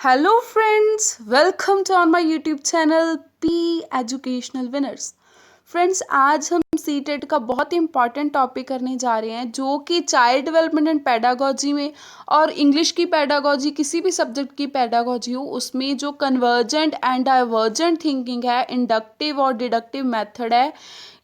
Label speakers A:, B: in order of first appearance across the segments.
A: Hello friends, welcome to on my YouTube channel P Educational Winners। Friends आज हम CTET का बहुत ही important topic करने जा रहे हैं जो कि चाइल्ड डेवलपमेंट एंड पेडागोजी में और इंग्लिश की पेडागोजी किसी भी सब्जेक्ट की पेडागोजी हो उसमें जो कन्वर्जेंट एंड डाइवर्जेंट थिंकिंग है, इंडक्टिव और डिडक्टिव मेथड है,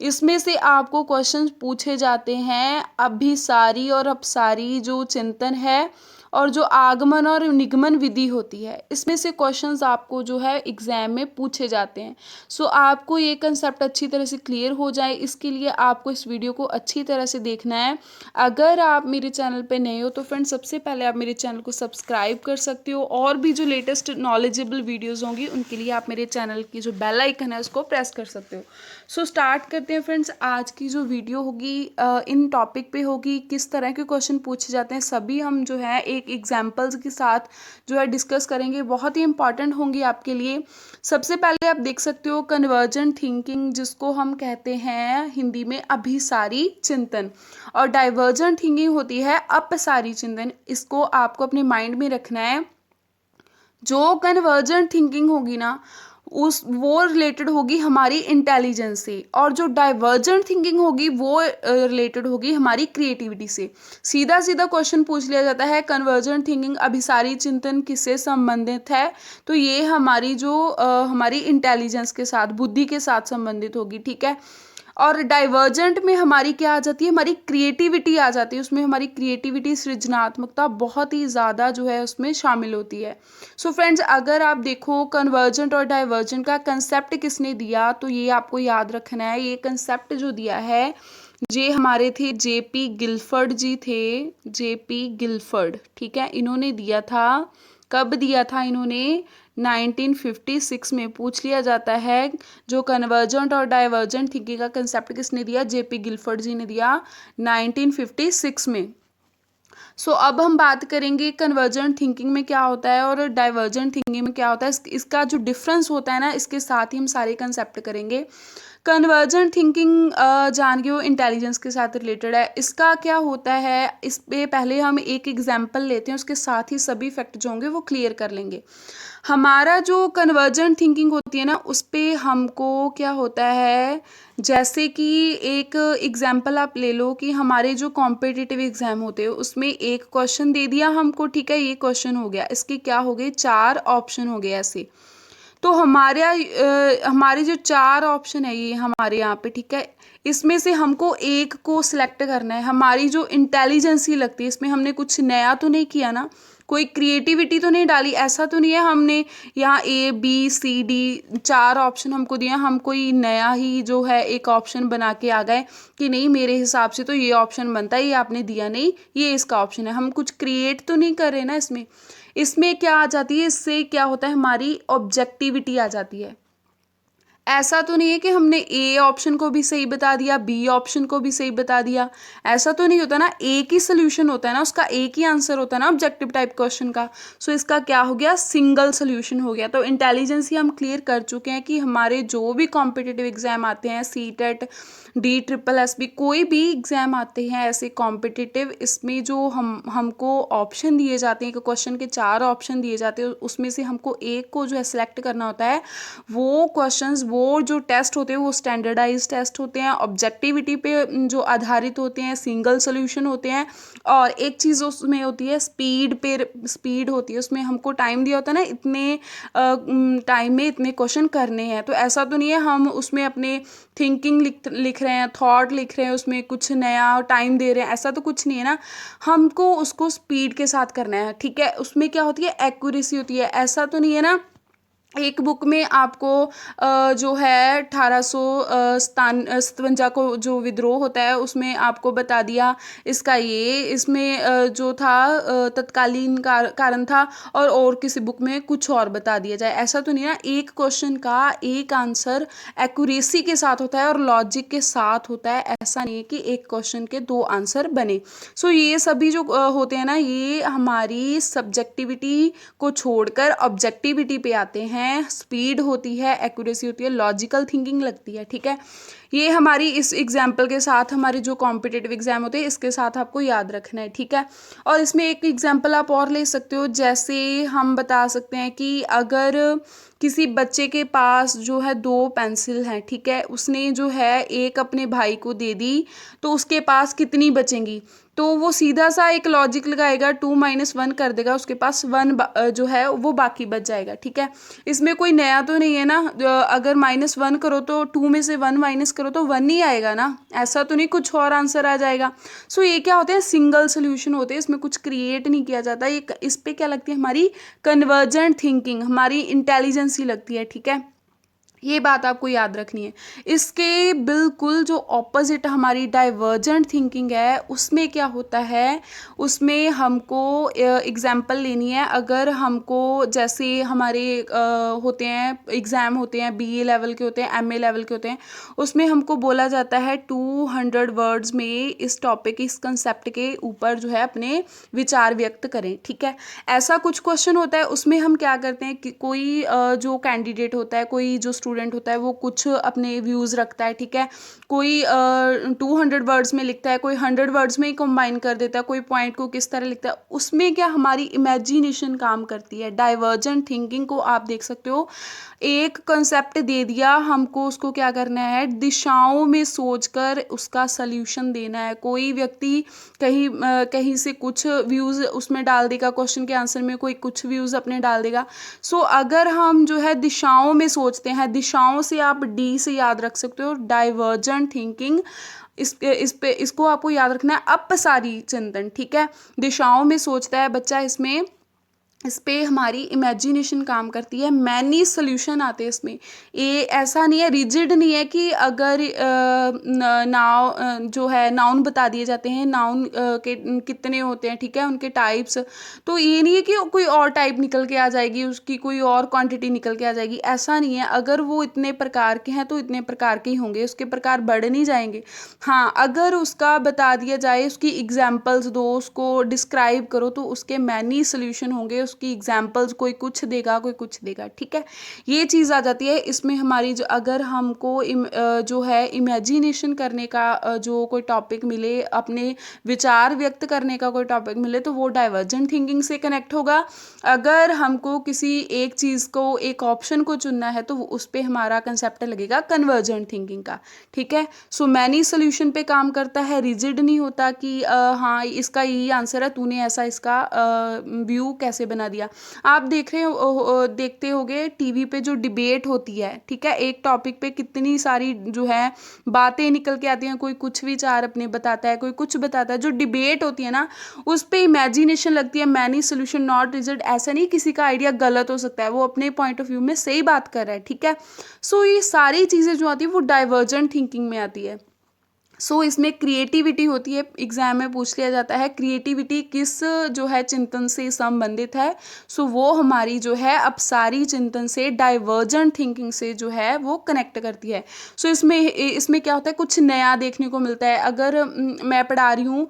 A: इसमें से आपको क्वेश्चंस पूछे जाते हैं। अभिसारी और अपसारी जो चिंतन है और जो आगमन और निगमन विधि होती है, इसमें से क्वेश्चंस आपको जो है एग्जाम में पूछे जाते हैं। सो आपको ये कंसेप्ट अच्छी तरह से क्लियर हो जाए, इसके लिए आपको इस वीडियो को अच्छी तरह से देखना है। अगर आप मेरे चैनल पे नए हो तो फ्रेंड्स सबसे पहले आप मेरे चैनल को सब्सक्राइब कर सकते हो और भी जो लेटेस्ट नॉलेजेबल वीडियोज़ होंगी उनके लिए आप मेरे चैनल की जो बेल आइकन है उसको प्रेस कर सकते हो। सो स्टार्ट करते हैं फ्रेंड्स। आज की जो वीडियो होगी इन टॉपिक पे होगी, किस तरह के क्वेश्चन पूछे जाते हैं सभी हम जो है एक एग्जाम्पल्स के साथ जो है डिस्कस करेंगे, बहुत ही इंपॉर्टेंट होंगी आपके लिए। सबसे पहले आप देख सकते हो कन्वर्जेंट थिंकिंग, जिसको हम कहते हैं हिंदी में अभिसारी चिंतन, और डाइवर्जेंट थिंकिंग होती है अपसारी चिंतन। इसको आपको अपने माइंड में रखना है। जो कन्वर्जेंट थिंकिंग होगी ना वो रिलेटेड होगी हमारी इंटेलिजेंस से, और जो डाइवर्जेंट थिंकिंग होगी वो रिलेटेड होगी हमारी क्रिएटिविटी से। सीधा सीधा क्वेश्चन पूछ लिया जाता है कन्वर्जेंट थिंकिंग अभिसारी चिंतन किससे संबंधित है, तो ये हमारी हमारी इंटेलिजेंस के साथ, बुद्धि के साथ संबंधित होगी, ठीक है। और डाइवर्जेंट में हमारी क्या आ जाती है, हमारी क्रिएटिविटी आ जाती है। उसमें हमारी क्रिएटिविटी, सृजनात्मकता बहुत ही ज़्यादा जो है उसमें शामिल होती है। सो फ्रेंड्स, अगर आप देखो कन्वर्जेंट और डाइवर्जेंट का कंसेप्ट किसने दिया, तो ये आपको याद रखना है। ये कंसेप्ट जो दिया है ये हमारे थे जेपी गिलफर्ड जी थे, जेपी गिलफर्ड, ठीक है। इन्होंने दिया था, कब दिया था इन्होंने, 1956 में। पूछ लिया जाता है जो कन्वर्जेंट और डाइवर्जेंट थिंकिंग का कंसेप्ट किसने दिया, जेपी गिलफर्ड जी ने दिया 1956 में। सो अब हम बात करेंगे कन्वर्जेंट थिंकिंग में क्या होता है और डाइवर्जेंट थिंकिंग में क्या होता है, इसका जो डिफरेंस होता है ना, इसके साथ ही हम सारे कंसेप्ट करेंगे। कन्वर्जेंट थिंकिंग जान गए हो इंटेलिजेंस के साथ रिलेटेड है। इसका क्या होता है, इस पे पहले हम एक एग्जांपल लेते हैं, उसके साथ ही सभी फैक्ट जो होंगे वो क्लियर कर लेंगे। हमारा जो कन्वर्जेंट थिंकिंग होती है ना, उस पे हमको क्या होता है, जैसे कि एक एग्जांपल आप ले लो कि हमारे जो कॉम्पिटिटिव एग्जाम होते हैं उसमें एक क्वेश्चन दे दिया हमको, ठीक है, ये क्वेश्चन हो गया, इसके क्या हो गए, 4 ऑप्शन हो गए ऐसे। तो हमारे जो 4 ऑप्शन है ये हमारे यहाँ पे, ठीक है, इसमें से हमको एक को सिलेक्ट करना है। हमारी जो इंटेलिजेंस ही लगती है, इसमें हमने कुछ नया तो नहीं किया ना, कोई क्रिएटिविटी तो नहीं डाली, ऐसा तो नहीं है हमने यहाँ A B C D 4 option हमको दिया, हम कोई नया ही जो है एक ऑप्शन बना के आ गए कि नहीं मेरे हिसाब से तो ये ऑप्शन बनता है, ये आपने दिया नहीं, ये इसका ऑप्शन है। हम कुछ क्रिएट तो नहीं कर रहे ना इसमें। इसमें क्या आ जाती है, इससे क्या होता है, हमारी ऑब्जेक्टिविटी आ जाती है। ऐसा तो नहीं है कि हमने ए ऑप्शन को भी सही बता दिया, बी ऑप्शन को भी सही बता दिया, ऐसा तो नहीं होता ना। एक ही सोल्यूशन होता है ना, उसका एक ही आंसर होता है ना ऑब्जेक्टिव टाइप क्वेश्चन का। सो इसका क्या हो गया, सिंगल सोल्यूशन हो गया। तो इंटेलिजेंस ही हम क्लियर कर चुके हैं कि हमारे जो भी कॉम्पिटिटिव एग्जाम आते हैं, CTET, D triple S B, कोई भी एग्जाम आते हैं ऐसे कॉम्पिटिटिव, इसमें जो हमको ऑप्शन दिए जाते हैं, एक क्वेश्चन के 4 ऑप्शन दिए जाते हैं, उसमें से हमको एक को जो है सिलेक्ट करना होता है। वो क्वेश्चंस, वो जो टेस्ट होते हैं वो स्टैंडर्डाइज टेस्ट होते हैं, ऑब्जेक्टिविटी पे जो आधारित होते हैं, सिंगल सोल्यूशन होते हैं। और एक चीज़ उसमें होती है स्पीड पे, स्पीड होती है, उसमें हमको टाइम दिया होता है ना, इतने टाइम में इतने क्वेश्चन करने हैं। तो ऐसा तो नहीं है हम उसमें अपने थिंकिंग लिख रहे हैं, थॉट लिख रहे हैं, उसमें कुछ नया टाइम दे रहे हैं, ऐसा तो कुछ नहीं है ना। हमको उसको स्पीड के साथ करना है, ठीक है। उसमें क्या होती है, एक्यूरेसी होती है। ऐसा तो नहीं है ना एक बुक में आपको जो है 1857 को जो विद्रोह होता है उसमें आपको बता दिया इसका ये, इसमें जो था तत्कालीन कारण था, और किसी बुक में कुछ और बता दिया जाए। ऐसा तो नहीं ना, एक क्वेश्चन का एक आंसर एक्यूरेसी के साथ होता है और लॉजिक के साथ होता है। ऐसा नहीं है कि एक क्वेश्चन के 2 आंसर बने। सो ये सभी जो होते हैं ना, ये हमारी सब्जेक्टिविटी को छोड़कर ऑब्जेक्टिविटी पे आते हैं। हैं, स्पीड होती है, एक्यूरेसी होती है, लॉजिकल थिंकिंग लगती है। ठीक है, ये हमारी इस एग्जाम्पल के साथ हमारे जो कॉम्पिटिटिव एग्जाम होते हैं इसके साथ आपको याद रखना है। ठीक है, और इसमें एक एग्जाम्पल आप और ले सकते हो, जैसे हम बता सकते हैं कि अगर किसी बच्चे के पास जो है 2 पेंसिल हैं, ठीक है, उसने जो है एक अपने भाई को दे दी, तो उसके पास कितनी बचेंगी? तो वो सीधा सा एक लॉजिक लगाएगा, 2 - 1 कर देगा, उसके पास 1 जो है वो बाकी बच जाएगा। ठीक है, इसमें कोई नया तो नहीं है ना, अगर -1 करो तो 2 में से 1 माइनस करो तो 1 ही आएगा ना, ऐसा तो नहीं कुछ और आंसर आ जाएगा। सो ये क्या होते हैं, सिंगल सोल्यूशन होते हैं, इसमें कुछ क्रिएट नहीं किया जाता। ये इस पे क्या लगती है, हमारी कन्वर्जेंट थिंकिंग, हमारी इंटेलिजेंस ही लगती है। ठीक है, ये बात आपको याद रखनी है। इसके बिल्कुल जो ऑपोजिट हमारी डाइवर्जेंट थिंकिंग है, उसमें क्या होता है, उसमें हमको एग्जाम्पल लेनी है। अगर हमको जैसे हमारे होते हैं एग्ज़ाम, होते हैं BA लेवल के, होते हैं MA लेवल के होते हैं, उसमें हमको बोला जाता है 200 वर्ड्स में इस टॉपिक, इस कंसेप्ट के ऊपर जो है अपने विचार व्यक्त करें। ठीक है, ऐसा कुछ क्वेश्चन होता है, उसमें हम क्या करते हैं कि कोई जो कैंडिडेट होता है, कोई जो स्टूडेंट होता है, वो कुछ अपने व्यूज़ रखता है। ठीक है, कोई 200 वर्ड्स में लिखता है, कोई 100 वर्ड्स में ही कंबाइन कर देता है, कोई पॉइंट को किस तरह लिखता है। उसमें क्या हमारी इमेजिनेशन काम करती है। डाइवर्जेंट थिंकिंग को आप देख सकते हो, एक कंसेप्ट दे दिया हमको, उसको क्या करना है, दिशाओं में सोचकर उसका सल्यूशन देना है। कोई व्यक्ति कहीं से कुछ व्यूज़ उसमें डाल देगा, क्वेश्चन के आंसर में कोई कुछ व्यूज़ अपने डाल देगा। सो अगर हम जो है दिशाओं में सोचते हैं, दिशाओं से आप D से याद रख सकते हो, डाइवर्जेंट थिंकिंग, इसको आपको याद रखना है, अपसारी चिंतन। ठीक है, दिशाओं में सोचता है बच्चा, इस पे हमारी इमेजिनेशन काम करती है, मैनी सोल्यूशन आते हैं इसमें। ये ऐसा नहीं है, रिजिड नहीं है कि अगर जो है नाउन बता दिए जाते हैं, नाउन के कितने होते हैं, ठीक है, उनके टाइप्स, तो ये नहीं है कि कोई और टाइप निकल के आ जाएगी, उसकी कोई और क्वांटिटी निकल के आ जाएगी, ऐसा नहीं है। अगर वो इतने प्रकार के हैं तो इतने प्रकार के ही होंगे, उसके प्रकार बढ़ नहीं जाएंगे। हाँ, अगर उसका बता दिया जाए, उसकी एग्जाम्पल्स दो, उसको डिस्क्राइब करो, तो उसके मैनी सोल्यूशन होंगे, उसकी एग्जाम्पल्स कोई कुछ देगा, कोई कुछ देगा। ठीक है, ये चीज़ आ जाती है इसमें हमारी। जो अगर हमको जो है इमेजिनेशन करने का जो कोई टॉपिक मिले, अपने विचार व्यक्त करने का कोई टॉपिक मिले, तो वो डाइवर्जेंट थिंकिंग से कनेक्ट होगा। अगर हमको किसी एक चीज़ को, एक ऑप्शन को चुनना है, तो उस पर हमारा कंसेप्ट लगेगा कन्वर्जेंट थिंकिंग का। ठीक है, सो मैनी सोल्यूशन पे काम करता है, रिजिड नहीं होता कि हाँ इसका यही आंसर है, तूने ऐसा इसका व्यू कैसे बना दिया। आप देखते होगे टीवी पे जो डिबेट होती है, ठीक है, एक टॉपिक पे कितनी सारी जो है बातें निकल के आती हैं, कोई कुछ विचार अपने बताता है, कोई कुछ बताता है। जो डिबेट होती है ना, उस पे इमेजिनेशन लगती है, मैनी सोल्यूशन नॉट रिजिड। ऐसा नहीं किसी का आइडिया गलत हो सकता है, वो अपने पॉइंट ऑफ व्यू में सही बात कर रहा है। ठीक है, सो ये सारी चीज़ें जो आती है वो डाइवर्जेंट थिंकिंग में आती है। सो इसमें क्रिएटिविटी होती है, एग्जाम में पूछ लिया जाता है क्रिएटिविटी किस जो है चिंतन से संबंधित है। सो वो हमारी जो है अपसारी चिंतन से, डाइवर्जेंट थिंकिंग से जो है वो कनेक्ट करती है। सो इसमें क्या होता है, कुछ नया देखने को मिलता है। अगर मैं पढ़ा रही हूँ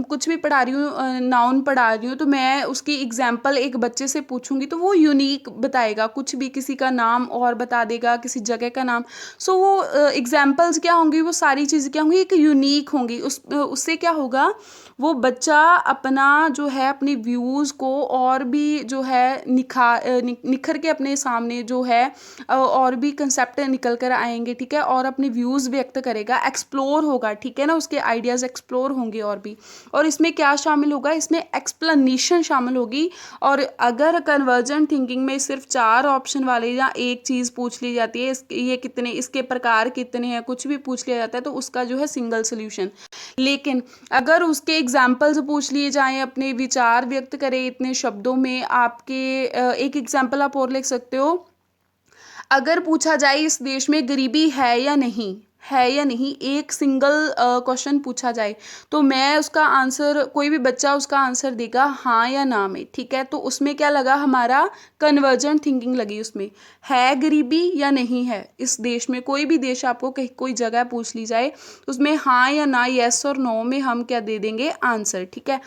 A: कुछ भी पढ़ा रही हूँ, नाउन पढ़ा रही हूँ, तो मैं उसकी एग्जाम्पल एक बच्चे से पूछूंगी तो वो यूनिक बताएगा, कुछ भी किसी का नाम और बता देगा, किसी जगह का नाम। सो वो एग्जाम्पल्स क्या होंगी, वो सारी चीज़ें क्या होंगी, एक यूनिक होंगी। उससे क्या होगा, वो बच्चा अपना जो है अपने व्यूज़ को और भी जो है निखर के अपने सामने जो है और भी कंसेप्ट निकल कर आएंगे। ठीक है, और अपने व्यूज़ व्यक्त करेगा, एक्सप्लोर होगा। ठीक है ना, उसके आइडियाज़ एक्सप्लोर होंगे और भी। और इसमें क्या शामिल होगा, इसमें एक्सप्लेनेशन शामिल होगी। और अगर कन्वर्जेंट थिंकिंग में सिर्फ 4 ऑप्शन वाले या एक चीज़ पूछ ली जाती है, ये कितने, इसके प्रकार कितने हैं, कुछ भी पूछ लिया जाता है, तो उसका जो है सिंगल सोल्यूशन। लेकिन अगर उसके एग्जाम्पल्स पूछ लिए जाएं, अपने विचार व्यक्त करें इतने शब्दों में, आपके एक एग्जाम्पल आप और लिख सकते हो। अगर पूछा जाए इस देश में गरीबी है या नहीं, एक सिंगल क्वेश्चन पूछा जाए, तो मैं उसका आंसर, कोई भी बच्चा उसका आंसर देगा हाँ या ना में। ठीक है, तो उसमें क्या लगा, हमारा कन्वर्जेंट थिंकिंग लगी। उसमें है गरीबी या नहीं है इस देश में, कोई भी देश आपको कहीं कोई जगह पूछ ली जाए, उसमें हाँ या ना, येस और नो में हम क्या दे देंगे आंसर। ठीक है,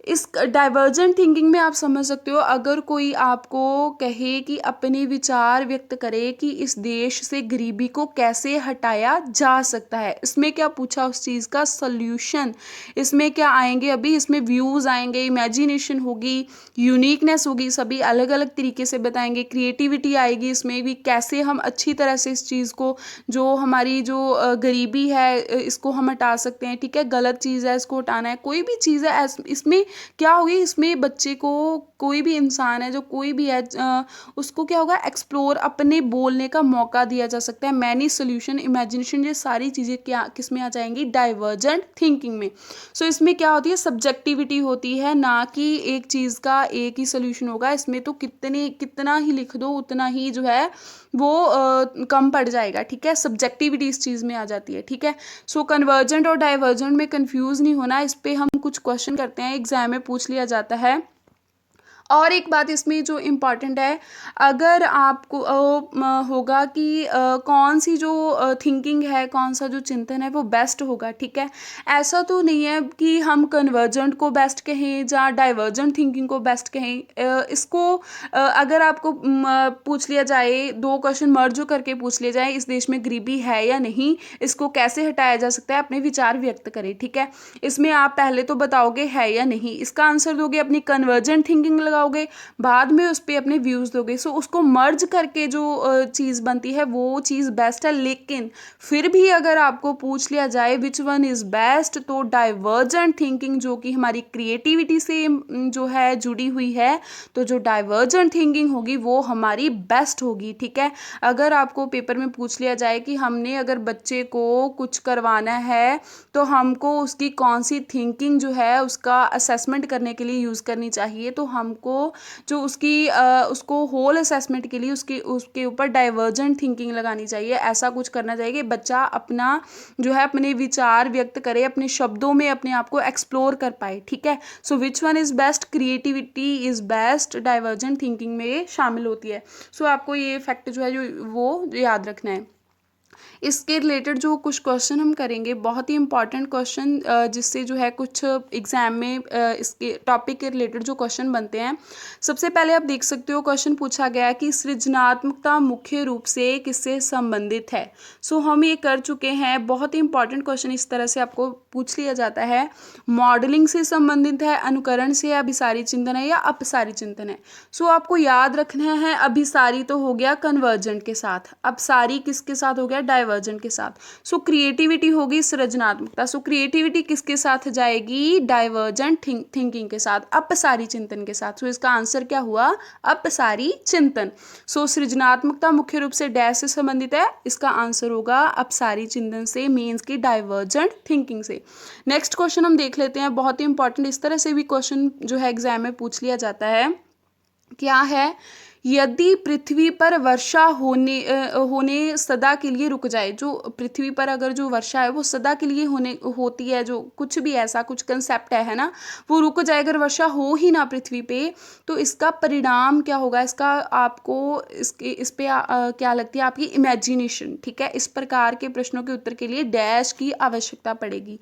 A: इस डाइवर्जेंट थिंकिंग में आप समझ सकते हो, अगर कोई आपको कहे कि अपने विचार व्यक्त करे कि इस देश से गरीबी को कैसे हटाया जा सकता है, इसमें क्या पूछा, उस चीज़ का सल्यूशन, इसमें क्या आएंगे, अभी इसमें व्यूज़ आएंगे, इमेजिनेशन होगी, यूनिकनेस होगी, सभी अलग अलग तरीके से बताएंगे, क्रिएटिविटी आएगी, इसमें भी कैसे हम अच्छी तरह से इस चीज़ को, जो हमारी जो गरीबी है, इसको हम हटा सकते हैं, ठीक है, गलत चीज़ है इसको हटाना है, कोई भी चीज़ है इसमें क्या होगी, इसमें बच्चे को, कोई भी इंसान है जो कोई भी है, उसको क्या होगा, एक्सप्लोर, अपने बोलने का मौका दिया जा सकता है। मैनी सोल्यूशन, इमेजिनेशन, ये सारी चीज़ें क्या किस में आ जाएंगी, डाइवर्जेंट थिंकिंग में। सो इसमें क्या होती है, सब्जेक्टिविटी होती है, ना कि एक चीज़ का एक ही सोल्यूशन होगा, इसमें तो कितना ही लिख दो उतना ही जो है वो कम पड़ जाएगा, ठीक है, सब्जेक्टिविटी इस चीज़ में आ जाती है, ठीक है। सो कन्वर्जेंट और डाइवर्जेंट में कंफ्यूज नहीं होना, इस पे हम कुछ क्वेश्चन करते हैं, एग्जाम में पूछ लिया जाता है। और एक बात इसमें जो इम्पॉर्टेंट है, अगर आपको होगा कि कौन सी जो थिंकिंग है, कौन सा जो चिंतन है वो बेस्ट होगा, ठीक है, ऐसा तो नहीं है कि हम कन्वर्जेंट को बेस्ट कहें या डाइवर्जेंट थिंकिंग को बेस्ट कहें। इसको अगर आपको पूछ लिया जाए, दो क्वेश्चन मर्ज करके पूछ लिया जाए, इस देश में गरीबी है या नहीं, इसको कैसे हटाया जा सकता है, अपने विचार व्यक्त करें, ठीक है, इसमें आप पहले तो बताओगे है या नहीं, इसका आंसर दोगे, अपनी कन्वर्जेंट थिंकिंग लगाओगे, बाद में उस पर अपने व्यूज़ दोगे। सो उसको मर्ज करके जो चीज़ बनती है वो चीज़ बेस्ट है। लेकिन फिर भी अगर आपको पूछ लिया जाए विच वन इज़ बेस्ट, तो डाइवर्जेंट थिंकिंग जो कि हमारी क्रिएटिविटी से जो है जुड़ी हुई है, तो जो डाइवर्जेंट थिंकिंग होगी वो हमारी बेस्ट होगी, ठीक है। अगर आपको पेपर में पूछ लिया जाए कि हमने अगर बच्चे को कुछ करवाना है तो हमको उसकी कौन सी थिंकिंग जो है उसका असेसमेंट करने के लिए यूज़ करनी चाहिए, तो हमको जो उसको होल असेसमेंट के लिए उसके ऊपर डाइवर्जेंट थिंकिंग लगानी चाहिए। ऐसा कुछ करना चाहिए कि बच्चा अपना जो है अपने विचार व्यक्त करे, अपने शब्दों में अपने आप को एक्सप्लोर कर पाए, ठीक है। So which one is best, creativity is best, divergent thinking में शामिल होती है। सो आपको ये फैक्ट जो है जो वो याद रखना है। इसके रिलेटेड जो कुछ क्वेश्चन हम करेंगे, बहुत ही इंपॉर्टेंट क्वेश्चन, जिससे जो है कुछ एग्जाम में इसके टॉपिक के रिलेटेड जो क्वेश्चन बनते हैं। सबसे पहले आप देख सकते हो क्वेश्चन पूछा गया कि सृजनात्मकता मुख्य रूप से किससे संबंधित है। सो हम ये कर चुके हैं, बहुत ही इंपॉर्टेंट क्वेश्चन इस तरह से आपको पूछ लिया जाता है, मॉडलिंग से संबंधित है, अनुकरण से, अभिसारी चिंतन है या अपसारी चिंतन है। सो आपको याद रखना है, अभिसारी तो हो गया कन्वर्जेंट के साथ, अपसारी किसके साथ हो गया, डाइवर्जेंट के साथ। सो क्रिएटिविटी होगी सृजनात्मकता, सो क्रिएटिविटी किसके साथ जाएगी, डाइवर्जेंट थिंकिंग के साथ, अपसारी चिंतन के साथ। सो इसका आंसर क्या हुआ, अपसारी चिंतन। सो सृजनात्मकता मुख्य रूप से डैश से संबंधित है, इसका आंसर होगा अपसारी चिंतन से, मीन्स की डाइवर्जेंट थिंकिंग से। नेक्स्ट क्वेश्चन हम देख लेते हैं, बहुत ही इंपॉर्टेंट, इस तरह से भी क्वेश्चन जो है एग्जाम में पूछ लिया जाता है। क्या है, यदि पृथ्वी पर वर्षा होने सदा के लिए रुक जाए, जो पृथ्वी पर अगर जो वर्षा है वो सदा के लिए होती है, जो कुछ भी ऐसा कुछ कंसेप्ट है ना, वो रुक जाए, अगर वर्षा हो ही ना पृथ्वी पे, तो इसका परिणाम क्या होगा, इसका आपको इस पे क्या लगती है आपकी इमेजिनेशन, ठीक है। इस प्रकार के प्रश्नों के उत्तर के लिए डैश की आवश्यकता पड़ेगी।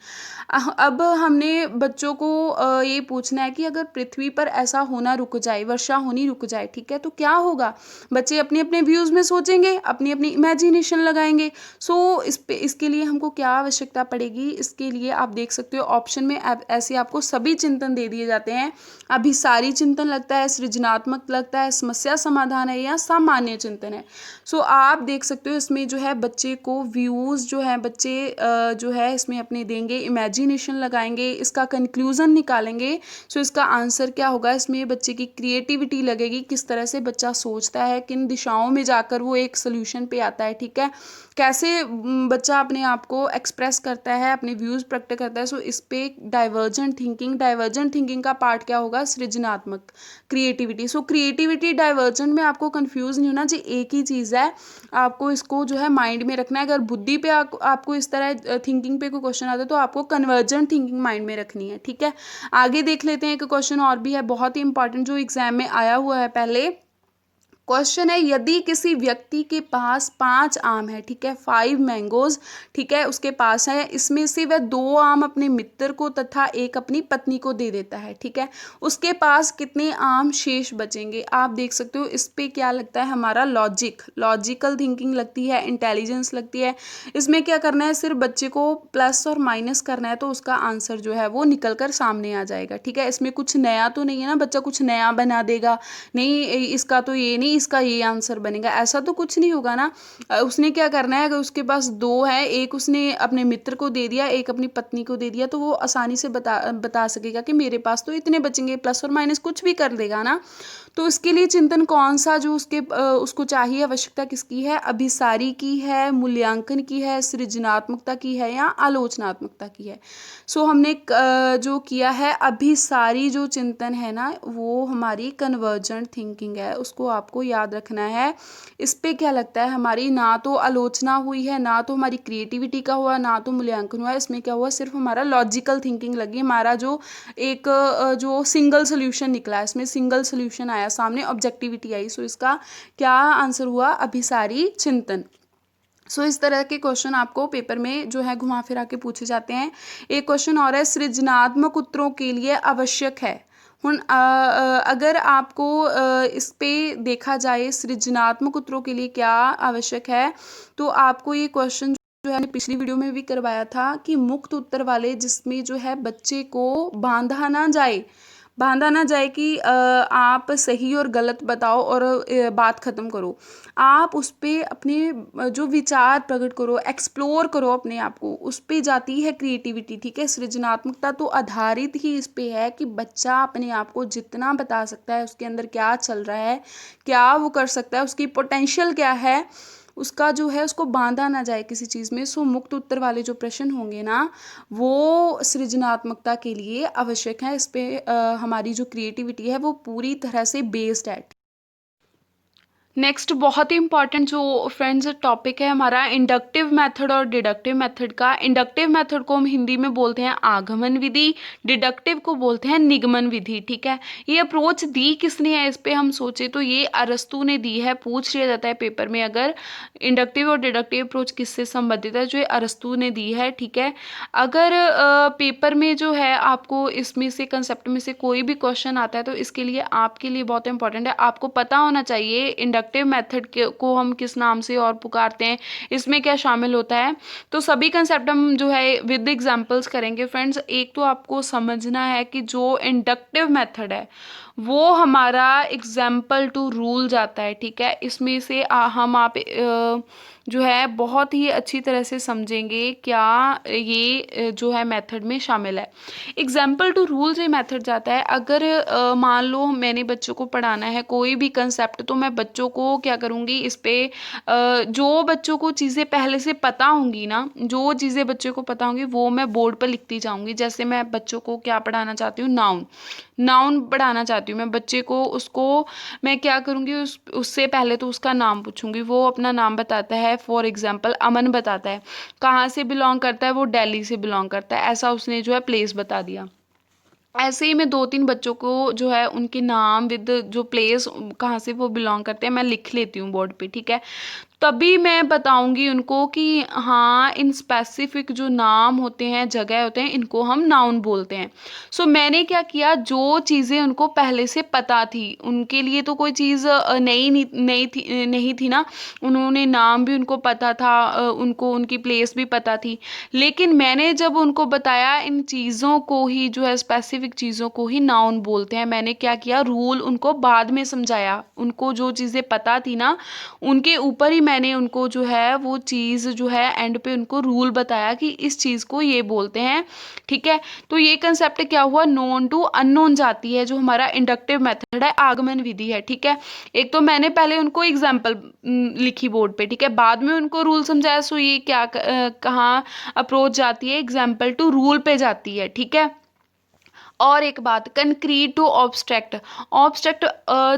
A: अब हमने बच्चों को ये पूछना है कि अगर पृथ्वी पर ऐसा होना रुक जाए, वर्षा होनी रुक जाए, ठीक है, तो क्या होगा। बच्चे अपने अपने व्यूज़ में सोचेंगे, अपनी अपनी इमेजिनेशन लगाएंगे। सो इसके लिए हमको क्या आवश्यकता पड़ेगी, इसके लिए आप देख सकते हो ऑप्शन में ऐसे आपको सभी चिंतन दे दिए जाते हैं। अभिसारी चिंतन लगता है, सृजनात्मक लगता है, समस्या समाधान है या सामान्य चिंतन है। सो आप देख सकते हो इसमें जो है बच्चे को व्यूज़ जो है बच्चे जो है इसमें अपने देंगे, इमेजिनेशन लगाएंगे, इसका कंक्लूज़न निकालेंगे। सो इसका आंसर क्या होगा, इसमें बच्चे की क्रिएटिविटी लगेगी, किस तरह से बच्चा सोचता है, किन दिशाओं में जाकर वो एक सोल्यूशन पे आता है, ठीक है, कैसे बच्चा अपने आप को एक्सप्रेस करता है, अपने व्यूज़ प्रकट करता है। सो इस पे डाइवर्जेंट थिंकिंग का पार्ट क्या होगा, सृजनात्मक, क्रिएटिविटी। सो क्रिएटिविटी डाइवर्जेंट में आपको कंफ्यूज नहीं होना चाहिए, एक ही चीज़ है, आपको इसको जो है माइंड में रखना है। अगर बुद्धि पे आपको इस तरह थिंकिंग पे कोई क्वेश्चन आता है तो आपको कन्वर्जेंट थिंकिंग माइंड में रखनी है, ठीक है। आगे देख लेते हैं, एक क्वेश्चन और भी है बहुत ही इंपॉर्टेंट जो एग्जाम में आया हुआ है पहले, क्वेश्चन है, यदि किसी व्यक्ति के पास 5 आम है, ठीक है, 5 मैंगोज, ठीक है, उसके पास है, इसमें से वह 2 आम अपने मित्र को तथा एक अपनी पत्नी को दे देता है, ठीक है, उसके पास कितने आम शेष बचेंगे। आप देख सकते हो इस पे क्या लगता है, हमारा लॉजिकल थिंकिंग लगती है, इंटेलिजेंस लगती है। इसमें क्या करना है, सिर्फ बच्चे को प्लस और माइनस करना है तो उसका आंसर जो है वो निकल कर सामने आ जाएगा, ठीक है। इसमें कुछ नया तो नहीं है ना, बच्चा कुछ नया बना देगा, नहीं इसका तो ये नहीं, इसका ये आंसर बनेगा, ऐसा तो कुछ नहीं होगा ना। उसने क्या करना है, अगर उसके पास 2 है, एक उसने अपने मित्र को दे दिया, एक अपनी पत्नी को दे दिया, तो वो आसानी से बता सकेगा कि मेरे पास तो इतने बचेंगे, प्लस और माइनस कुछ भी कर देगा ना। तो इसके लिए चिंतन कौन सा जो उसको चाहिए, आवश्यकता किसकी है, अभिसारी की है, मूल्यांकन की है, सृजनात्मकता की है या आलोचनात्मकता की है। सो हमने जो किया है, अभिसारी जो चिंतन है ना, वो हमारी कन्वर्जेंट थिंकिंग है, उसको आपको याद रखना है। इस पे क्या लगता है, हमारी ना तो आलोचना हुई है, ना तो हमारी क्रिएटिविटी का हुआ, ना तो मूल्यांकन हुआ, इसमें क्या हुआ, सिर्फ हमारा लॉजिकल थिंकिंग लगी, हमारा जो एक जो सिंगल सोल्यूशन निकला, इसमें सिंगल सोल्यूशन आया सामने, ऑब्जेक्टिविटी आई। सो इसका क्या आंसर हुआ, अभिसारी चिंतन। सो इस तरह के क्वेश्चन आपको पेपर में जो है घुमा फिरा के पूछे जाते हैं। एक क्वेश्चन और है, सृजनात्मक उत्तरों के लिए आवश्यक है। अगर आपको इस पे देखा जाए सृजनात्मक उत्तरों के लिए क्या आवश्यक है, तो आपको ये क्वेश्चन जो है पिछली वीडियो में भी करवाया था कि मुक्त उत्तर वाले, जिसमें जो है बच्चे को बांधा ना जाए कि आप सही और गलत बताओ और बात ख़त्म करो। आप उस पर अपने जो विचार प्रकट करो, एक्सप्लोर करो अपने आप को, उस पर जाती है क्रिएटिविटी, ठीक है। सृजनात्मकता तो आधारित ही इस पे है कि बच्चा अपने आप को जितना बता सकता है, उसके अंदर क्या चल रहा है, क्या वो कर सकता है, उसकी पोटेंशियल क्या है, उसका जो है उसको बांधा ना जाए किसी चीज़ में। सो मुक्त उत्तर वाले जो प्रश्न होंगे ना, वो सृजनात्मकता के लिए आवश्यक है। इस पे हमारी जो क्रिएटिविटी है वो पूरी तरह से बेस्ड है। नेक्स्ट बहुत ही इंपॉर्टेंट जो फ्रेंड्स टॉपिक है हमारा, इंडक्टिव मेथड और डिडक्टिव मेथड का। इंडक्टिव मेथड को हम हिंदी में बोलते हैं आगमन विधि, डिडक्टिव को बोलते हैं निगमन विधि, ठीक है। ये अप्रोच दी किसने है, इस पे हम सोचे तो ये अरस्तु ने दी है। पूछ लिया जाता है पेपर में, अगर इंडक्टिव और डिडक्टिव अप्रोच किससे संबंधित है, जो ये अरस्तु ने दी है, ठीक है। अगर पेपर में जो है आपको इसमें से कंसेप्ट में से कोई भी क्वेश्चन आता है, तो इसके लिए आपके लिए बहुत इंपॉर्टेंट है, आपको पता होना चाहिए इंडक्टिव मेथड को हम किस नाम से और पुकारते हैं, इसमें क्या शामिल होता है। तो सभी कंसेप्ट हम जो है विद एग्जांपल्स करेंगे फ्रेंड्स। एक तो आपको समझना है कि जो इंडक्टिव मेथड है वो हमारा एग्जाम्पल टू रूल जाता है, ठीक है। इसमें से हम आप जो है बहुत ही अच्छी तरह से समझेंगे क्या ये जो है मेथड में शामिल है। एग्जाम्पल टू रूल से मेथड जाता है, अगर मान लो मैंने बच्चों को पढ़ाना है कोई भी कंसेप्ट, तो मैं बच्चों को क्या करूँगी, इस पे जो बच्चों को चीज़ें पहले से पता होंगी ना, जो चीज़ें बच्चों को पता होंगी वो मैं बोर्ड पर लिखती जाऊँगी। जैसे मैं बच्चों को क्या पढ़ाना चाहती हूँ, नाउन पढ़ाना चाहती हूँ मैं बच्चे को, उसको मैं क्या करूँगी, उससे पहले तो उसका नाम पूछूंगी, वो अपना नाम बताता है, फॉर एग्जाम्पल अमन बताता है, कहाँ से बिलोंग करता है, वो दिल्ली से बिलोंग करता है, ऐसा उसने जो है प्लेस बता दिया। ऐसे ही मैं 2-3 बच्चों को जो है उनके नाम विद जो प्लेस कहाँ से वो बिलोंग करते हैं मैं लिख लेती हूँ बोर्ड पे, ठीक है। तभी मैं बताऊंगी उनको कि हाँ इन स्पेसिफिक जो नाम होते हैं, जगह होते हैं, इनको हम नाउन बोलते हैं। सो मैंने क्या किया, जो चीज़ें उनको पहले से पता थी, उनके लिए तो कोई चीज़ नहीं थी ना, उन्होंने नाम भी उनको पता था, उनको उनकी प्लेस भी पता थी, लेकिन मैंने जब उनको बताया इन चीज़ों को ही जो है स्पेसिफिक चीज़ों को ही नाउन बोलते हैं, मैंने क्या किया, रूल उनको बाद में समझाया। उनको जो चीज़ें पता थी ना, उनके ऊपर ही मैंने उनको जो है वो चीज़ जो है एंड पे उनको रूल बताया कि इस चीज़ को ये बोलते हैं, ठीक है। तो ये कंसेप्ट क्या हुआ, नोन टू अननोन जाती है, जो हमारा इंडक्टिव मेथड है, आगमन विधि है, ठीक है। एक तो मैंने पहले उनको एग्जाम्पल लिखी बोर्ड पे, ठीक है, बाद में उनको रूल समझाया। सो ये क्या कहाँ अप्रोच जाती है, एग्जाम्पल टू रूल पे जाती है, ठीक है। और एक बात, कंक्रीट टू ऑब्स्ट्रैक्ट। ऑब्स्ट्रैक्ट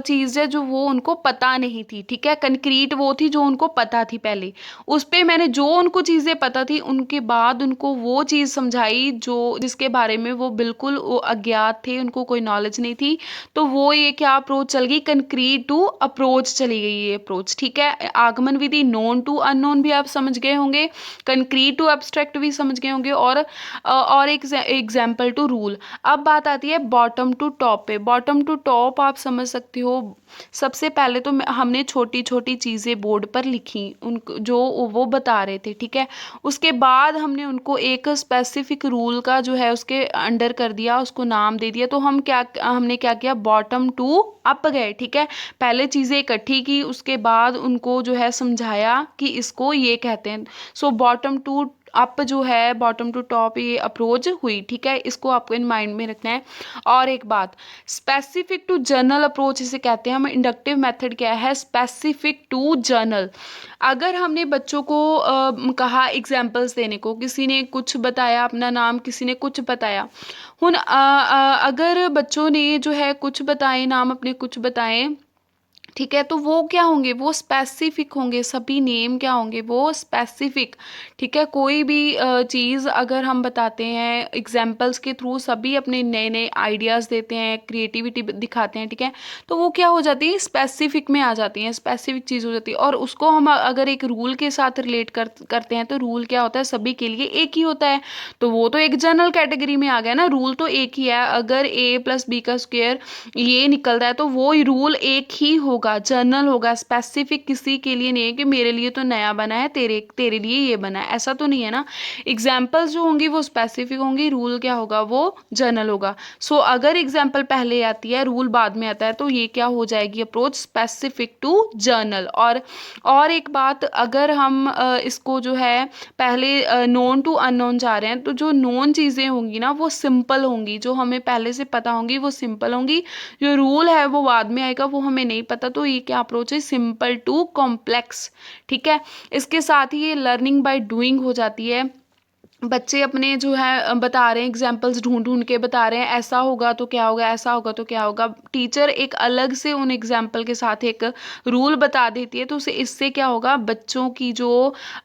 A: चीज़ है जो वो उनको पता नहीं थी, ठीक है। कंक्रीट वो थी जो उनको पता थी पहले, उस पे मैंने जो उनको चीज़ें पता थी उनके बाद उनको वो चीज़ समझाई जो जिसके बारे में वो बिल्कुल वो अज्ञात थे, उनको कोई नॉलेज नहीं थी। तो वो ये क्या अप्रोच चल गई, कंक्रीट टू अप्रोच चली गई ये अप्रोच, ठीक है। आगमन विधि नोन टू अननोन भी आप समझ गए होंगे, कंक्रीट टू एब्स्ट्रैक्ट भी समझ गए होंगे, और एक एग्जाम्पल टू रूल। अब बात आती है बॉटम टू टॉप पे। बॉटम टू टॉप आप समझ सकते हो, सबसे पहले तो हमने छोटी छोटी चीज़ें बोर्ड पर लिखी, उन जो वो बता रहे थे, ठीक है। उसके बाद हमने उनको एक स्पेसिफिक रूल का जो है उसके अंडर कर दिया, उसको नाम दे दिया। तो हमने क्या किया, बॉटम टू अप गए, ठीक है। पहले चीज़ें इकट्ठी की, उसके बाद उनको जो है समझाया कि इसको ये कहते हैं। सो बॉटम टू अप जो है, बॉटम टू टॉप ये अप्रोच हुई, ठीक है। इसको आपको इन माइंड में रखना है। और एक बात, स्पेसिफिक टू जर्नल अप्रोच इसे कहते हैं हम। इंडक्टिव मेथड क्या है, स्पेसिफिक टू जर्नल। अगर हमने बच्चों को कहा एग्जाम्पल्स देने को, किसी ने कुछ बताया अपना नाम, किसी ने कुछ बताया। अगर बच्चों ने जो है कुछ बताए नाम अपने, कुछ बताए, ठीक है, तो वो क्या होंगे, वो स्पेसिफिक होंगे। सभी नेम क्या होंगे, वो स्पेसिफिक, ठीक है। कोई भी चीज़ अगर हम बताते हैं एग्जाम्पल्स के थ्रू, सभी अपने नए नए आइडियाज़ देते हैं, क्रिएटिविटी दिखाते हैं, ठीक है। तो वो क्या हो जाती है, स्पेसिफिक में आ जाती हैं, स्पेसिफिक चीज़ हो जाती है। और उसको हम अगर एक रूल के साथ रिलेट करते हैं, तो रूल क्या होता है, सभी के लिए एक ही होता है। तो वो तो एक जनरल कैटेगरी में आ गया ना, रूल तो एक ही है। अगर a+b का स्क्वायर ये निकलता है तो वो रूल एक ही होगा, जनरल होगा, स्पेसिफिक किसी के लिए नहीं है कि मेरे लिए तो नया बना है, तेरे तेरे लिए ये बना है, ऐसा तो नहीं है ना। एग्जाम्पल्स जो होंगी वो स्पेसिफिक होंगी, रूल क्या होगा, वो जनरल होगा। सो अगर एग्जाम्पल पहले आती है, रूल बाद में आता है, तो ये क्या हो जाएगी, अप्रोच स्पेसिफिक टू जनरल। और एक बात, अगर हम इसको जो है पहले नोन टू अननोन जा रहे हैं, तो जो नोन चीज़ें होंगी ना वो सिंपल होंगी, जो हमें पहले से पता होंगी वो सिंपल होंगी। जो रूल है वो बाद में आएगा, वो हमें नहीं पता। तो ये क्या अप्रोच है, सिंपल टू कॉम्प्लेक्स, ठीक है। इसके साथ ही ये लर्निंग बाय डूइंग हो जाती है। बच्चे अपने जो है बता रहे हैं, एग्जाम्पल्स ढूंढ ढूंढ के बता रहे हैं, ऐसा होगा तो क्या होगा, ऐसा होगा तो क्या होगा। टीचर एक अलग से उन एग्जाम्पल के साथ एक रूल बता देती है, तो उसे इससे क्या होगा, बच्चों की जो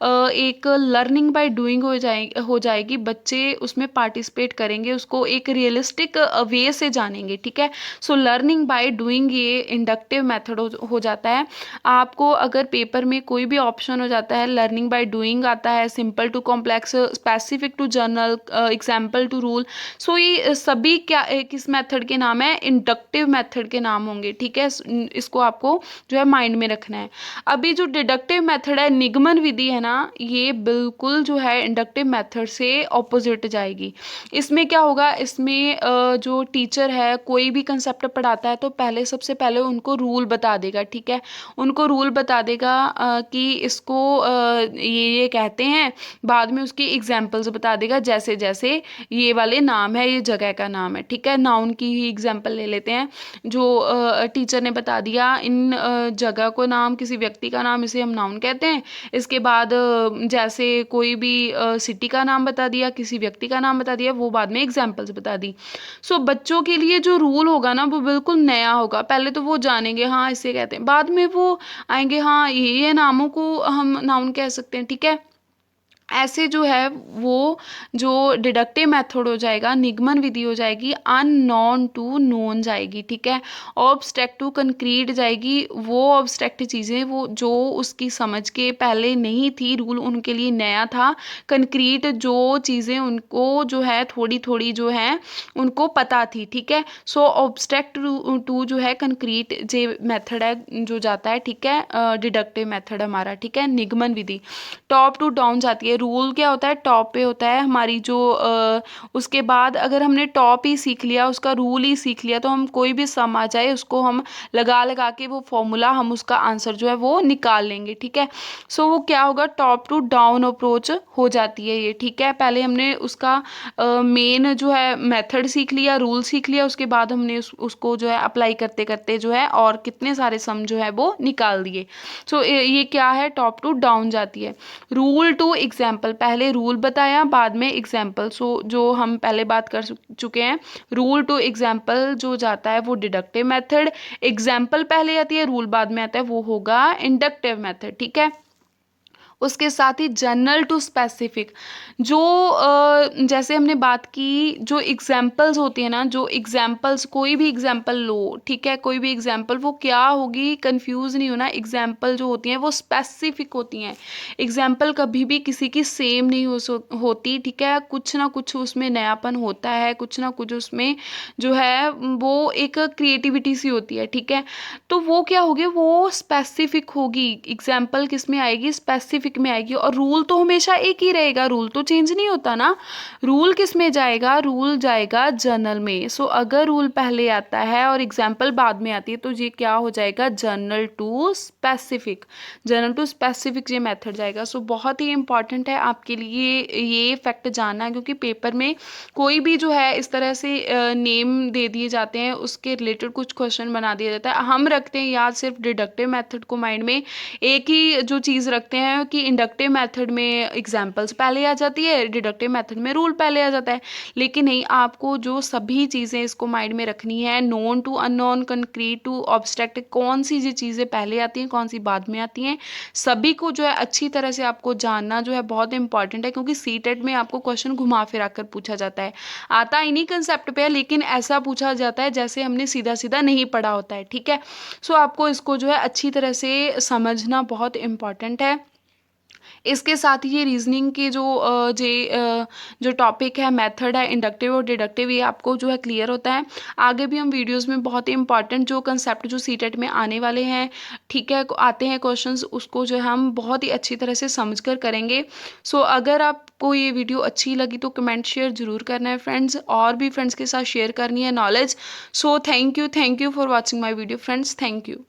A: एक लर्निंग बाय डूइंग हो जाएगी। बच्चे उसमें पार्टिसिपेट करेंगे, उसको एक रियलिस्टिक वे से जानेंगे, ठीक है। सो लर्निंग बाय डूइंग ये इंडक्टिव मेथड हो जाता है। आपको अगर पेपर में कोई भी ऑप्शन हो जाता है, लर्निंग बाय डूइंग आता है, simple to complex, specific to general, example to rule, so ये सभी क्या किस मेथड के नाम है, इंडक्टिव मेथड के नाम होंगे, ठीक है। इसको आपको जो है माइंड में रखना है। अभी जो डिडक्टिव मेथड है, निगमन विधि है ना, ये बिल्कुल जो है इंडक्टिव मेथड से ऑपोजिट जाएगी। इसमें क्या होगा, इसमें जो टीचर है कोई भी कंसेप्ट पढ़ाता है तो पहले सबसे पहले उनको रूल बता देगा, ठीक है। उनको रूल बता देगा कि इसको ये कहते हैं, बाद में उसकी एग्जाम्पल्स बता देगा, जैसे जैसे ये वाले नाम है, ये जगह का नाम है, ठीक है। नाउन की ही एग्जाम्पल ले लेते हैं। जो टीचर ने बता दिया, इन जगह को नाम, किसी व्यक्ति का नाम, इसे हम नाउन कहते हैं। इसके बाद जैसे कोई भी सिटी का नाम बता दिया, किसी व्यक्ति का नाम बता दिया, वो बाद में एग्जाम्पल्स बता दी। सो बच्चों के लिए जो रूल होगा ना वो बिल्कुल नया होगा। पहले तो वो जानेंगे हाँ इसे कहते हैं, बाद में वो आएंगे हाँ ये नामों को हम नाउन कह सकते हैं, ठीक है। ऐसे जो है वो जो डिडक्टिव मेथड हो जाएगा, निगमन विधि हो जाएगी, अननोन टू नोन जाएगी, ठीक है। ऑब्स्ट्रैक्ट टू कंक्रीट जाएगी, वो ऑब्स्ट्रैक्ट चीज़ें वो जो उसकी समझ के पहले नहीं थी, रूल उनके लिए नया था। कंक्रीट जो चीज़ें उनको जो है थोड़ी थोड़ी जो है उनको पता थी, ठीक है। सो ऑब्स्ट्रैक्ट टू जो है कंक्रीट जे मेथड है जो जाता है, ठीक है, डिडक्टिव मेथड हमारा, ठीक है। निगमन विधि टॉप टू डाउन जाती है। रूल क्या होता है, टॉप पे होता है हमारी जो उसके बाद अगर हमने टॉप ही सीख लिया, उसका रूल ही सीख लिया, तो हम कोई भी सम आ जाए उसको हम लगा लगा के वो फॉर्मूला हम उसका आंसर जो है वो निकाल लेंगे, ठीक है। सो वो क्या होगा, टॉप टू डाउन अप्रोच हो जाती है ये, ठीक है। पहले हमने उसका मेन जो है मेथड सीख लिया, रूल सीख लिया, उसके बाद हमने उसको जो है अप्लाई करते करते जो है और कितने सारे सम जो है वो निकाल दिए। सो ये क्या है, टॉप टू डाउन जाती है। रूल टू एग्जाम्पल एग्जाम्पल, पहले रूल बताया बाद में एग्जाम्पल। सो जो हम पहले बात कर चुके हैं, रूल टू एग्जाम्पल जो जाता है वो डिडक्टिव मेथड, एग्जाम्पल पहले आती है रूल बाद में आता है वो होगा इंडक्टिव मेथड। ठीक है, उसके साथ ही जनरल टू स्पेसिफिक, जो जैसे हमने बात की, जो एग्जाम्पल्स होती है ना, जो एग्जाम्पल्स कोई भी एग्जाम्पल लो, ठीक है, कोई भी एग्जाम्पल वो क्या होगी, कंफ्यूज नहीं होना, एग्जाम्पल जो होती हैं वो स्पेसिफिक होती हैं। एग्जाम्पल कभी भी किसी की सेम नहीं होती, ठीक है, कुछ ना कुछ उसमें नयापन होता है, कुछ ना कुछ उसमें जो है वो एक क्रिएटिविटी सी होती है। ठीक है, तो वो क्या होगी, वो स्पेसिफिक होगी, एग्जाम्पल किस में आएगी, स्पेसिफिक में आएगी। और रूल तो हमेशा एक ही रहेगा, रूल तो चेंज नहीं होता ना। रूल किस में जाएगा, रूल जाएगा जनरल में। सो अगर रूल पहले आता है और एग्जाम्पल बाद में आती है तो ये क्या हो जाएगा, general to specific, general to specific ये मेथड जाएगा। सो बहुत ही इंपॉर्टेंट है आपके लिए ये फैक्ट जानना, क्योंकि पेपर में कोई भी जो है इस तरह से नेम दे दिए जाते हैं, उसके रिलेटेड कुछ क्वेश्चन बना दिया जाता है। हम रखते हैं याद सिर्फ डिडक्टिव मेथड को माइंड में, एक ही जो चीज़ रखते हैं कि इंडक्टिव मेथड में एग्जाम्पल्स पहले आ जाती है, डिडक्टिव मेथड में रूल पहले आ जाता है। लेकिन नहीं, आपको जो सभी चीज़ें इसको माइंड में रखनी है, known to unknown, concrete to abstract, कौन सी ये चीज़ें पहले आती हैं कौन सी बाद में आती हैं, सभी को जो है अच्छी तरह से आपको जानना जो है बहुत इंपॉर्टेंट है। क्योंकि सीटेट में आपको क्वेश्चन घुमा फिरा कर पूछा जाता है, आता इन्हीं कंसेप्ट पे है लेकिन ऐसा पूछा जाता है जैसे हमने सीधा सीधा नहीं पढ़ा होता है। ठीक है, सो आपको इसको जो है अच्छी तरह से समझना बहुत इंपॉर्टेंट है। इसके साथ ही ये रीजनिंग के जो टॉपिक है, मेथड है इंडक्टिव और डिडक्टिव, ये आपको जो है क्लियर होता है। आगे भी हम वीडियोस में बहुत ही इंपॉर्टेंट जो कंसेप्ट जो सीटेट में आने वाले हैं, ठीक है, आते हैं क्वेश्चंस, उसको जो है हम बहुत ही अच्छी तरह से समझ कर करेंगे। सो अगर आपको ये वीडियो अच्छी लगी तो कमेंट शेयर जरूर करना है फ्रेंड्स, और भी फ्रेंड्स के साथ शेयर करनी है knowledge. So thank you for watching my video friends, thank you.